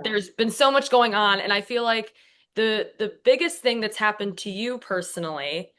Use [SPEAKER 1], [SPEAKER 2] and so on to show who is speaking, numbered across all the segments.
[SPEAKER 1] there's been so much going on, and I feel like the biggest thing that's happened to you personally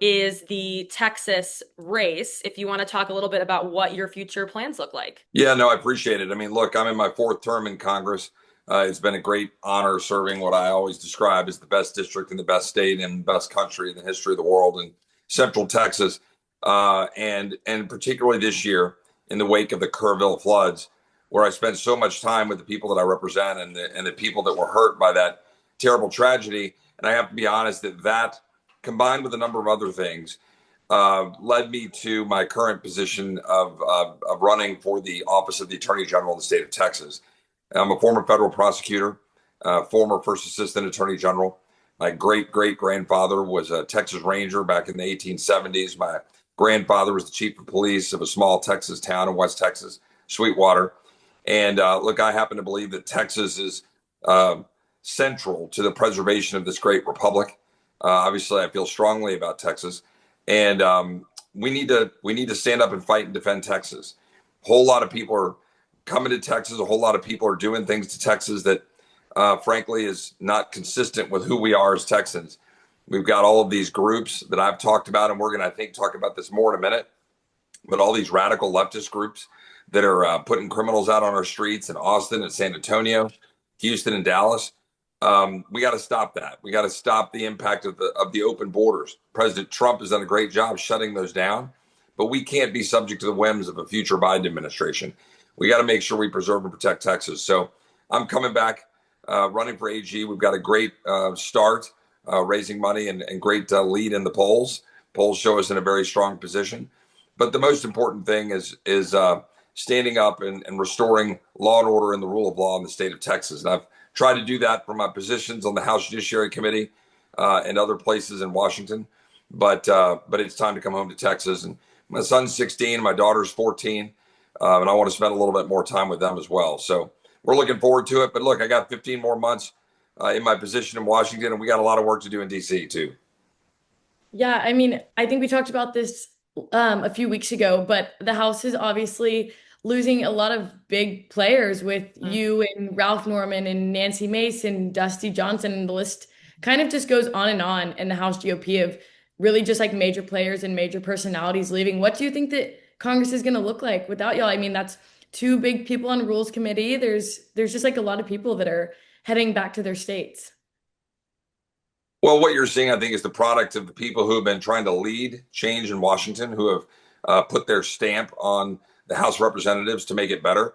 [SPEAKER 1] is the Texas race. If you want to talk a little bit about what your future plans look like.
[SPEAKER 2] Yeah, no, I appreciate it. I mean, look, I'm in my fourth term in Congress. It's been a great honor serving what I always describe as the best district in the best state and best country in the history of the world in Central Texas, and particularly this year in the wake of the Kerrville floods, where I spent so much time with the people that I represent and the people that were hurt by that terrible tragedy. And I have to be honest that combined with a number of other things led me to my current position of running for the office of the Attorney General of the state of Texas. I'm a former federal prosecutor, former first assistant attorney general. My great great grandfather was a Texas Ranger back in the 1870s. My grandfather was the chief of police of a small Texas town in West Texas, Sweetwater. And look, I happen to believe that Texas is central to the preservation of this great republic. Obviously, I feel strongly about Texas, and we need to stand up and fight and defend Texas. A whole lot of people are coming to Texas. A whole lot of people are doing things to Texas that, frankly, is not consistent with who we are as Texans. We've got all of these groups that I've talked about, and we're going to, I think, talk about this more in a minute. But all these radical leftist groups that are putting criminals out on our streets in Austin and San Antonio, Houston and Dallas. We got to stop that. We got to stop the impact of the open borders. President Trump has done a great job shutting those down, but we can't be subject to the whims of a future Biden administration. We got to make sure we preserve and protect Texas. So I'm coming back, running for AG. We've got a great start, raising money and great lead in the polls. Polls show us in a very strong position. But the most important thing is standing up and restoring law and order and the rule of law in the state of Texas. And I've tried to do that from my positions on the House Judiciary Committee and other places in Washington. But it's time to come home to Texas. And my son's 16, my daughter's 14, and I want to spend a little bit more time with them as well. So we're looking forward to it. But look, I got 15 more months in my position in Washington, and we got a lot of work to do in D.C. too.
[SPEAKER 1] Yeah, I mean, I think we talked about this a few weeks ago, but the House is obviously losing a lot of big players with you and Ralph Norman and Nancy Mace and Dusty Johnson, and the list kind of just goes on and on in the House GOP of really just like major players and major personalities leaving. What do you think that Congress is going to look like without y'all? I mean, that's two big people on Rules Committee. There's just like a lot of people that are heading back to their states.
[SPEAKER 2] Well, what you're seeing, I think, is the product of the people who have been trying to lead change in Washington, who have put their stamp on the House of Representatives to make it better.